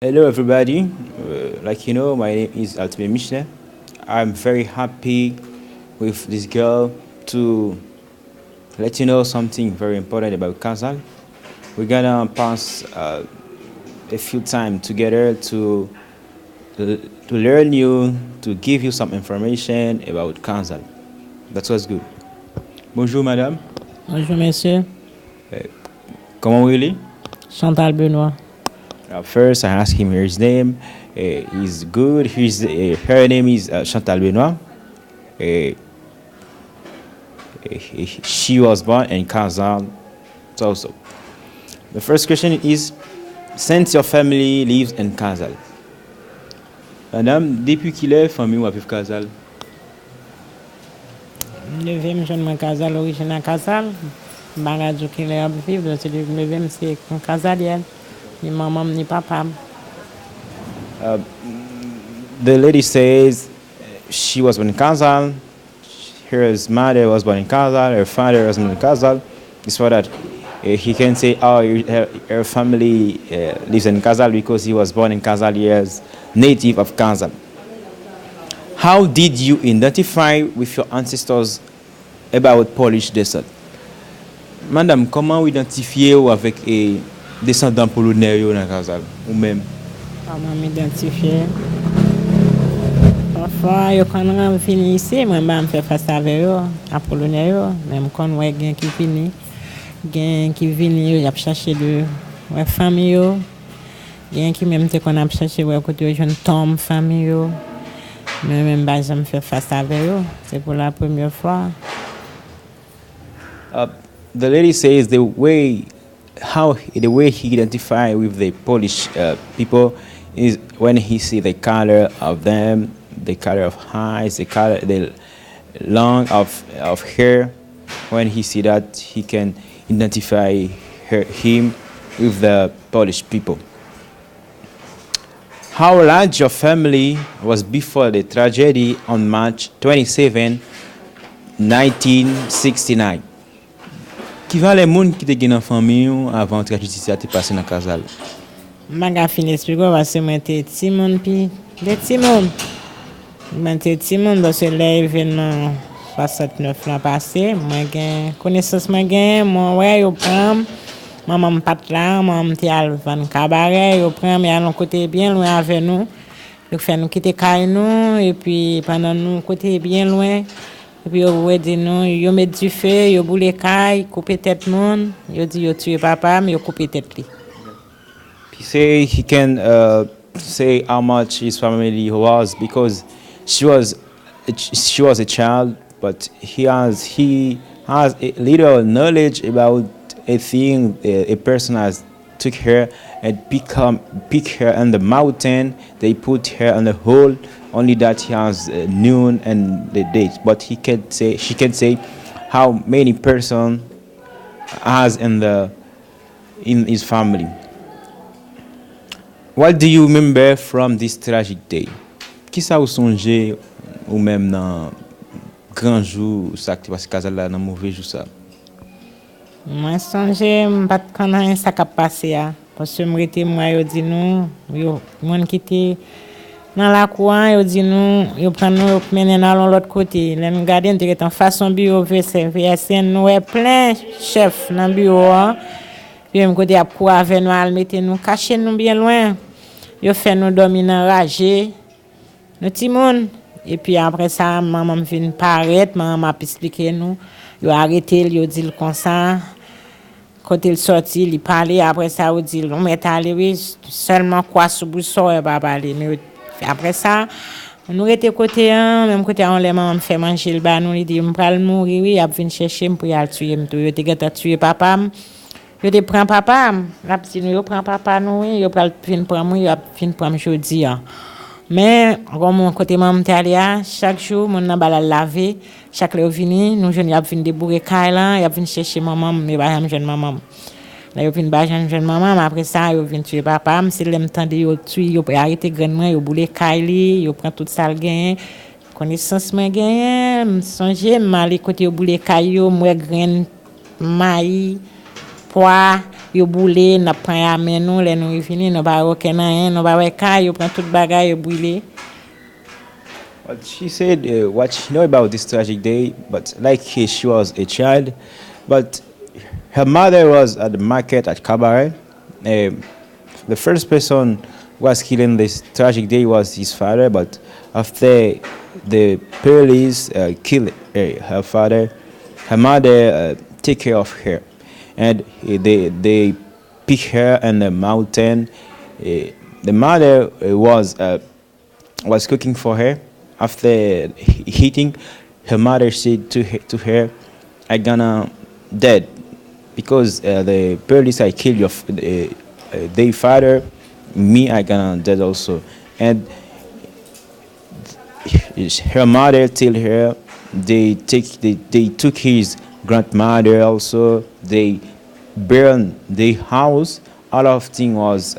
Hello, everybody. Like you know, my name is Altime Michelin. I'm very happy with this girl to let you know something very important about Kazal. We're gonna pass a few time together to learn you, to give you some information about Kazal. That was good. Bonjour, madame. Bonjour, monsieur. Comment really? Chantal Benoit. First, I asked him his name. He's good. Her name is Chantal Benoit. Uh, she was born in Kazan also. The first question is, since your family lives in Kazal, madame, depuis qu'il est famille ou avec Kazal? Neuvième jeune moi Casal, origine Casal. Baradou qui est à vivre, c'est le neuvième, c'est Casaliel. Ni maman, ni papa. The lady says she was born in Kazal. Her mother was born in Kazal. Her father was born in Kazal. It's for that he can say, oh, her family lives in Kazal because he was born in Kazal. He is native of Kazal. How did you identify with your ancestors about Polish descent? Madame, comment vous identifiez avec les descendants polonais dans Kazal ou même? Comment m'identifier? Parfois, quand on vient ici, moi, je fais face avec eux, à Polonais, même quand on a quelqu'un qui vient, il a cherché de famille, il y a qui même qu'on a cherché de côté jeune tombe famille, mais même je me fais face avec eux, c'est pour la première fois. The lady says the way he identify with the Polish people is when he see the color of them, the color of eyes, the long of hair. When he see that, he can identify him with the Polish people. How large your family was before the tragedy on March 27, 1969? Qui va les gens qui étaient dans la famille avant que la justice ait passé dans Kazal? Je vais finir d'expliquer parce que moi, j'étais petit monde, puis des petits monde. J'étais petit monde parce que l'événement 69 l'an passé, moi, j'ai connaissance, moi, ouais, je prends, maman pas là, maman était à le cabaret, je prends, mais à l'autre côté bien loin avec nous. Je fais nous quitter nous et puis pendant nous côté bien loin. Et puis, vous dit non, vous mettez du feu, vous boulez caille, coupez tête monde, vous dit vous tuez papa, mais vous coupez tête lui. He say he can say how much his family was because she was a child, but he has a little knowledge about a thing a person has took her and pick her on the mountain. They put her on the hole. Only that he has noon and the date, but she can say how many person has in his family. What do you remember from this tragic day? Qui ça vous songez ou même dans grand jour ça qui passe Kazal là dans mauvais jour ça? Moi songe pas connait ça qui passé parce que moi yo dit nous yo monde qui était dans la cour yo dit nous yo prend nous mener dans l'autre côté les garder était en façon bureau VSN nous est plein chef dans bureau puis même côté à cour avec nous al mettre nous cacher nous bien loin yo fait nous dormir dans ragé nous petit monde et puis après ça maman vient paraître maman m'a expliqué nous yo arrêté yo dit comme ça. Quand il sorti, il parlait, après ça, il dit, on est allé, oui, seulement quoi sous boussole, il va parler. Mais après ça, nous étions côté un, même côté un, les mamans fait manger le bas, nous, il dit, on va mourir, oui, il a venu chercher pour y aller tuer, il a tué papa, il a pris papa, la petite, il prend papa, nous, il a venu prendre moi, il a venu prendre jeudi. Mais, comme côté maman allé, chaque jour, mon n'a pas laver, chaque fois venu, nous jeunes y a venu débourrer Kailan, y a venu chercher maman, mais pas jeune maman. Là y a venu pas jeune maman, mais après ça y a venu tuer papa, c'est le temps de yo tuer, yo arrêter grandement, yo boulé Kaili, yo prend tout ça le gain. Connaissance moi gain, songer mal côté yo boulé Kaili, moi grain maïs, pois, yo boule, n'a prend amène nous, les nous fini, nous pas aucun rien, nous pas ouais yo prend tout bagage yo brûler. But she said what she know about this tragic day, but like she was a child, but her mother was at the market at Cabaret. The first person who was killed in this tragic day was his father, but after the police killed her father, her mother take care of her, and they pick her in the mountain. The mother was cooking for her. After eating, her mother said to her, "I gonna dead because the police I killed their father. Me, I gonna dead also." And her mother tell her they took his grandmother also. They burned the house. All of thing was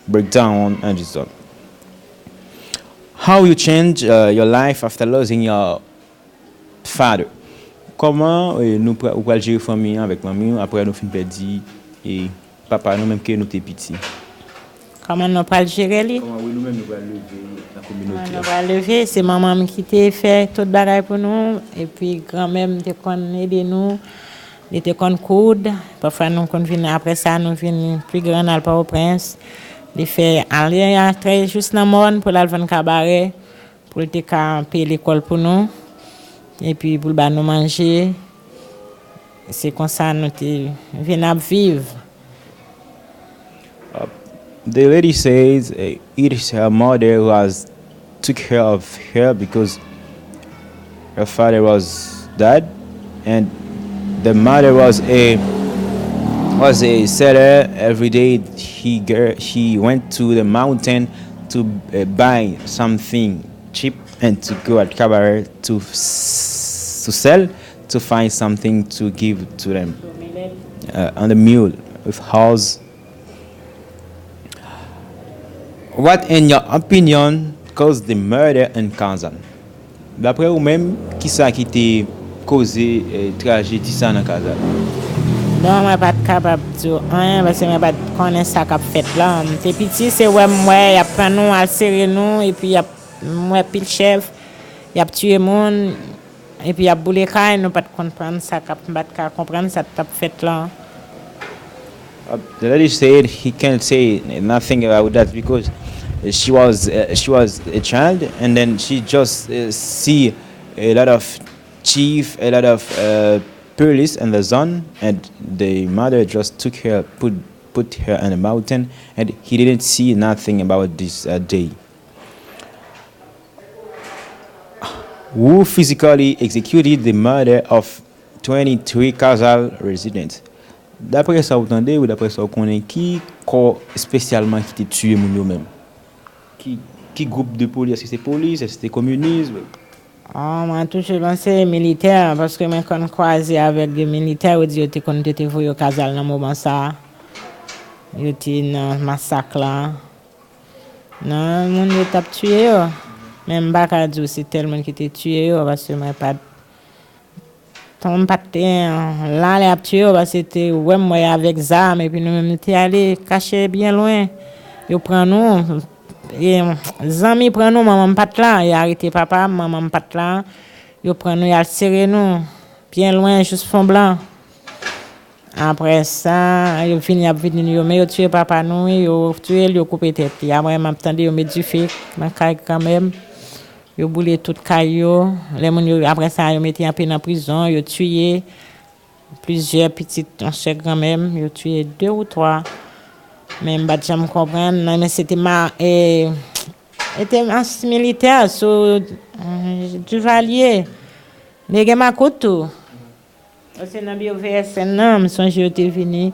breakdown and so on. How you change your life after losing your father? Comment nous pouvons gérer famille avec maman après nous fin perdu et papa nous même que nous t'es petit? Comment nous pas gérer lui? Comment nous même nous va lever la communauté? On va lever, c'est maman qui t'a fait tout bagage pour nous et puis grand-mère te kon aider nous. Il était kon coude, parfois nous kon venir après ça nous venir plus grand à Port-au-Prince. Il fait aller très juste dans monde pour aller vendre cabaret pour te payer l'école pour nous et puis pour nous manger. C'est comme ça nous te venir vivre. The lady says it is her mother who has took care of her because her father was dead, and the mother was a seller. Every day she went to the mountain to buy something cheap and to go at cabaret to sell, to find something to give to them on the mule with horse. What, in your opinion, caused the murder in Kazan? D'après vous-même, qui ça qui t'a causé tragédie ça dans Kazan? Non, je ne suis pas capable de dire rien parce que je ne connais pas ce qui a fait là. C'est petit, c'est ouais, il y a pris nous, à serrer nous, et puis il y a moi, puis le chef, il a tué monde, et puis il a boulé caille, nous ne comprendre ça, comprendre ça qui a fait là. The lady said he can't say nothing about that because she was a child, and then she just see a lot of chief, a lot of police in the zone, and the mother just took her, put her in a mountain, and he didn't see nothing about this day. Who physically executed the murder of 23 Casal residents? D'après ça, vous entendez ou d'après ça, vous connaissez qui corps spécialement qui t'a tué moun yo même? Qui groupe de police? Est-ce que c'est police? Est-ce que c'est communisme? Moi, toujours pensé militaire parce que moi, quand je croisé avec des militaires, ils disent que quand tu étais au Casal dans le moment ça, ils étaient dans un massacre là. Non, mon Dieu, t'a tué. Même pas qu'à dire c'est tellement qui t'a tué parce que moi, pas. Ton patin là les tué parce que c'était ouais moi avec zam et puis nous même était allé cacher bien loin. Yo prend nous et zami prend nous maman pat là, il arrêté papa, maman pat là. Yo prend nous, il serré nous bien loin juste fond blanc. Après ça, yo fini à venir yo mais yo tué papa nous, yo tué, yo coupé tête. Après m'attendais yo met du feu, ma caille quand même. Yo boulé tout caillou, les moun après ça yo metti en peine en prison, yo tué plusieurs petites chèques quand même, yo tué 2 ou 3. Même pas jamais comprendre, mais c'était était un militaire sur Duvalier. Les gars m'a couteau. C'est dans bio VSN non, son jeu était venu.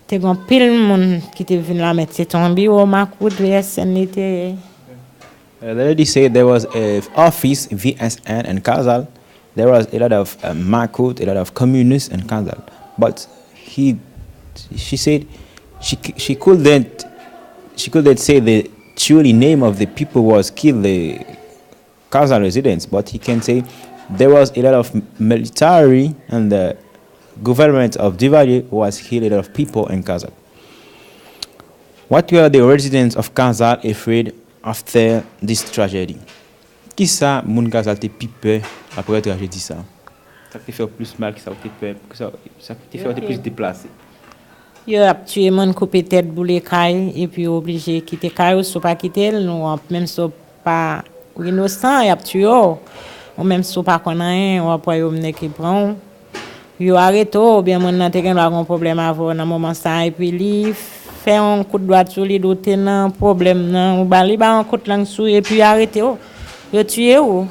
T'es gon pile monde qui était venu la mettre c'est ton bio m'a couteau VSN était. The lady said there was an office VSN in Casal. There was a lot of Makut, a lot of communists in Casal. But she said she couldn't say the truly name of the people who was killed, the Casal residents. But he can say there was a lot of military in the government of Duvalier was killed a lot of people in Kazal. What were the residents of Kazal afraid after this tragedy? Qui ça, moun Kazal te pi peur après tragédie ça? Ça te fait plus mal, ça te peur, ça te fait plus déplacé. Yo ap tué moun couper tête boule kay et puis obligé quitter kay ou so pas quitter nous même so pas innocent y ap tué ou même so pas connait ou après yo mené qui prend yo arrêté ou bien moun nan te gen un problème avant dans moment ça et puis li fait un coup de droite sur li doté nan problème nan ou ba li ba un coup de langue sou et puis arrêté ou yo tué ou.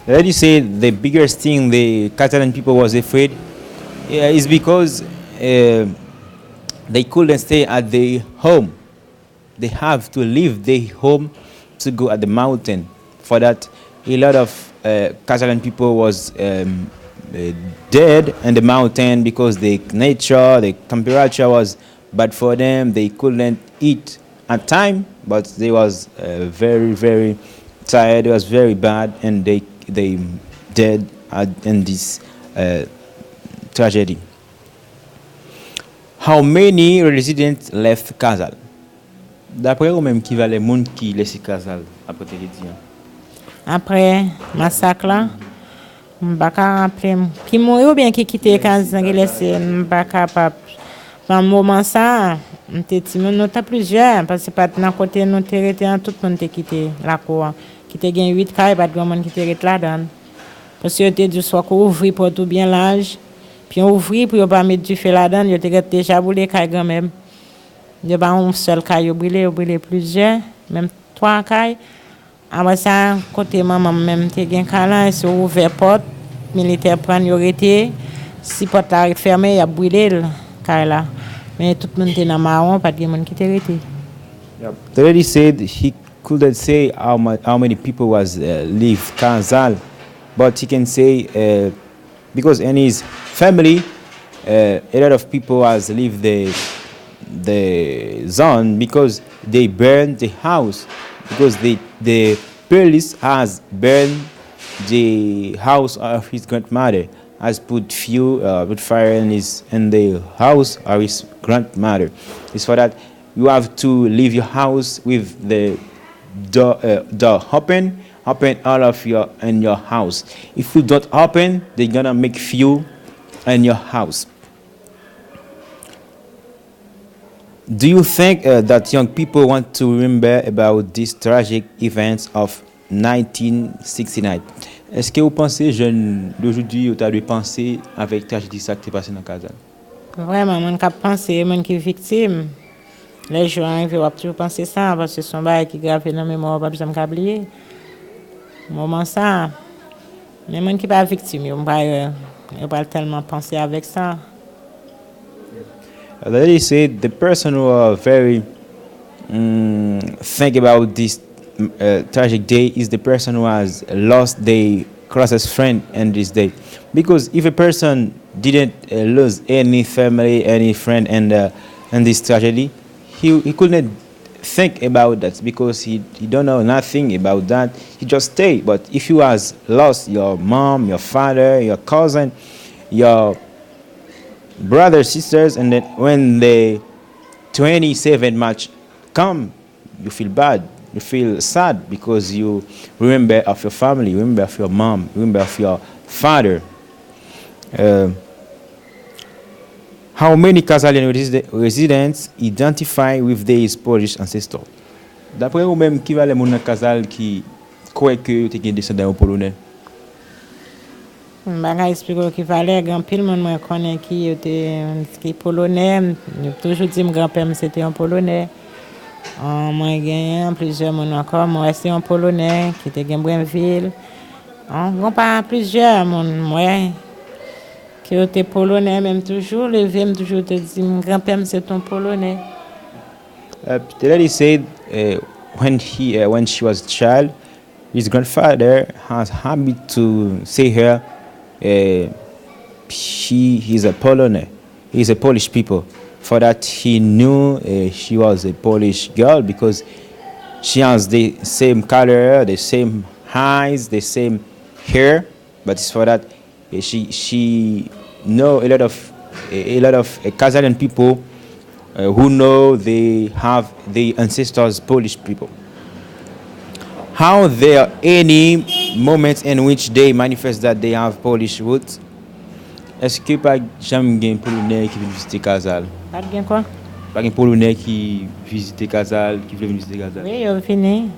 Let you say the biggest thing the Catalan people was afraid is because they couldn't stay at their home. They have to leave their home to go at the mountain. For that, a lot of Catalan people was dead in the mountain because the nature, the temperature was bad for them. They couldn't eat at time, but they was very, very tired. It was very bad, and they dead in this tragedy. How many residents left Kazal? D'après vous même qui va les gens qui laissent Kazal après tragédie? Après massacre là, m'pa rappeler qui mourir ou bien qui quitter Kazal qui laissé m'pa capable. Dans moment ça, m'était timide nous ta plusieurs parce que pas dans côté nous t'arrêté tout le monde t'est quitté la cour. Qui te gagne 8 cas pas de monde qui t'arrête là-dedans. Parce que tu dit soit qu'on ouvre pour tout bien l'âge. Puis on ouvre pour pas mettre du feu là-dedans, yo te déjà brûlé caille quand même. Il pas un seul caille brûlé plusieurs, même 3 cailles. Après ça, côté maman même te gen caille c'est ouvert porte, militaire prend yo arrêté. Si porte la fermée, il a brûlé caille là. Mais tout le monde était dans marron, pas de monde qui était arrêté. The lady said he couldn't say how many people was leave Kazal, but he can say because in his family, a lot of people has leave the zone because they burned the house because the police has burned the house of his grandmother, has put fire in the house of his grandmother. It's for that you have to leave your house with the door open all of in your house. If you don't open, they're gonna make fuel in your house. Do you think that young people want to remember about these tragic events of 1969? Est-ce que vous pensez, jeunes d'aujourd'hui, vous avez pensé avec la tragédie qui s'est passée dans Kazal? Vraiment, mon cap penser, mon qui victime. Les gens arrivent, on va toujours penser ça parce que son bail qui grave dans la mémoire, pas besoin de oublier. Moment ça, les gens qui pas victime, ils pas tellement penser avec ça. They said the person who are very think about this tragic day is the person who has lost their closest friend in this day. Because if a person didn't lose any family, any friend in this tragedy, he couldn't think about that because he don't know nothing about that. He just stay. But if you has lost your mom, your father, your cousin, your brothers, sisters, and then when the 27 March come, you feel bad. You feel sad because you remember of your family, you remember of your mom, you remember of your father. How many Kazalian residents identify with their Polish ancestors? D'après vous-même, qui va les gens Kazal qui croient que tu es descendant polonais? Je vais expliquer qu'il fallait grand pile monde moi connaît qui était polonais, toujours dit mon grand-père c'était un polonais. Moi gagné plusieurs monde encore moi c'est un polonais qui était Gambrinville. On pas plusieurs monde moi qui était polonais même toujours levé toujours te dit mon grand-père c'est un polonais. The lady said when she was a child, his grandfather has habit to say her he's a Polonais. He's a Polish people. For that, he knew she was a Polish girl because she has the same color, the same eyes, the same hair. But it's for that she know a lot of Kazakh people who know they have the ancestors Polish people. How there are any moments in which they manifest that they have Polish roots? Est-ce que par exemple, il y a un Polonais qui vient visiter Kazal? Pas bien quoi? Par exemple, un Polonais qui visite Kazal, qui veut visiter Kazal? Oui, ils viennent.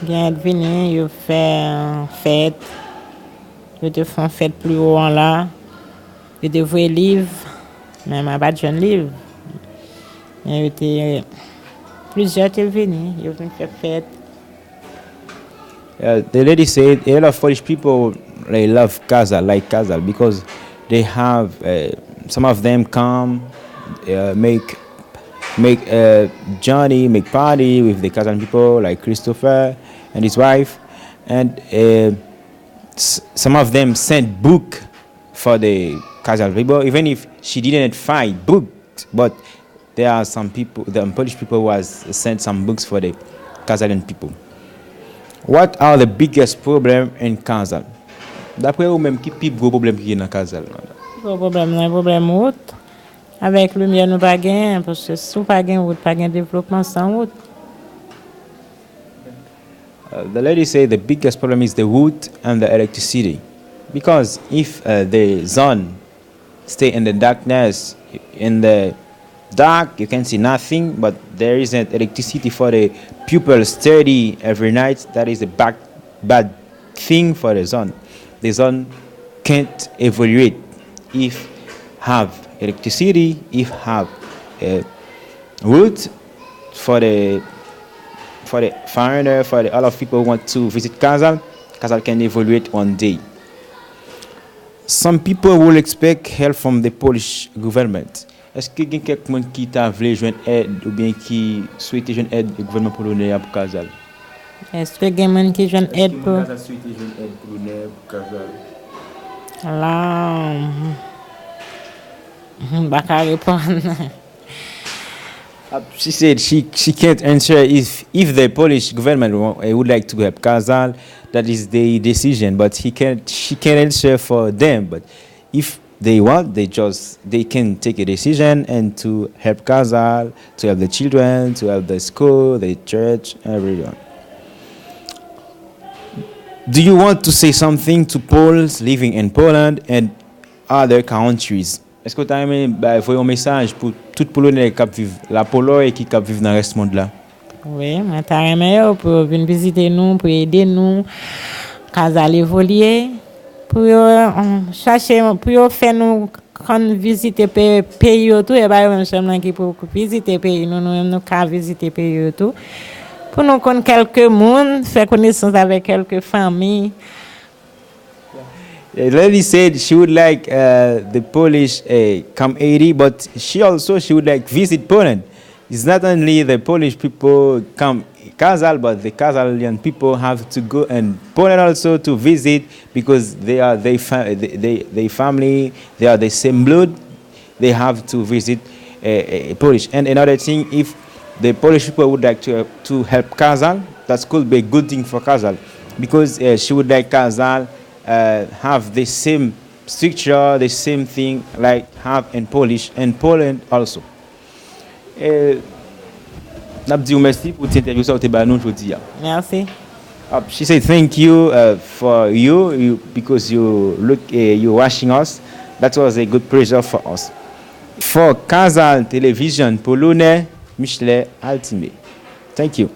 Ils viennent, ils font fête. Ils te font fête plus haut en là. Ils te voient livre. Même à pas de jeunes livres. Mais plusieurs te venus. Ils viennent faire fête. The lady said a lot of Polish people they love Kazal, like Kazal, because they have some of them come make Johnny make party with the Kazan people like Christopher and his wife, and some of them sent book for the Kazal people, even if she didn't find books, but there are some people, the Polish people who has sent some books for the Kazalan people. What are the biggest problem in Kazal? D'après vous même qui plus gros problème qui est dans Kazal? Le problème route. Avec lumière nous pas gain parce que si pas gain route, pas gain développement sans route. The lady said the biggest problem is the wood and the electricity, because if the sun stay in the darkness, in the dark you can see nothing, but there isn't electricity for the pupil study every night. That is a bad thing for the sun. The sun can't evaluate if have electricity, if have wood for the foreigner, for the all of people who want to visit Kazal. Kazal can evaluate one day. Some people will expect help from the Polish government. Est-ce que y a quelqu'un qui t'a voulu joindre aide ou bien qui souhaite joindre aide au gouvernement polonais pour Kazal? Est-ce que quelqu'un qui joindre aide pour Kazal? Là, pas répondre. She said she can't answer if the Polish government would like to help Kazal. That is their decision, but she can't answer for them. But if they want, they can take a decision and to help Kazal, to help the children, to help the school, the church, everyone. Do you want to say something to Poles living in Poland and other countries? Est-ce que tu as aimé envoyer un message pour tout Polonais qui vivent la Pologne et qui vivent dans le reste du monde là? Oui, mais tu as aimé pour venir visiter nous, pour aider nous, Kazal évoluer, pour chercher, pour faire nous quand visiter pays tout et pas même seulement qui pour visiter pays nous qu'à visiter pays tout. Pour nous connaître quelques monde, faire connaissance avec quelques familles. The lady said she would like the Polish come 80, but she would like visit Poland. It's not only the Polish people come Kazal, but the Kazalian people have to go and Poland also to visit because they are they family, they are the same blood. They have to visit Polish. And another thing, if the Polish people would like to help Kazal, that could be a good thing for Kazal, because she would like Kazal have the same structure, the same thing like have in Polish and Poland also. Merci pour cette interview ça nous aujourd'hui. Merci. She said thank you for you because you watching us. That was a good pleasure for us. For Kazal Television Polonais, Michelet Altime. Thank you.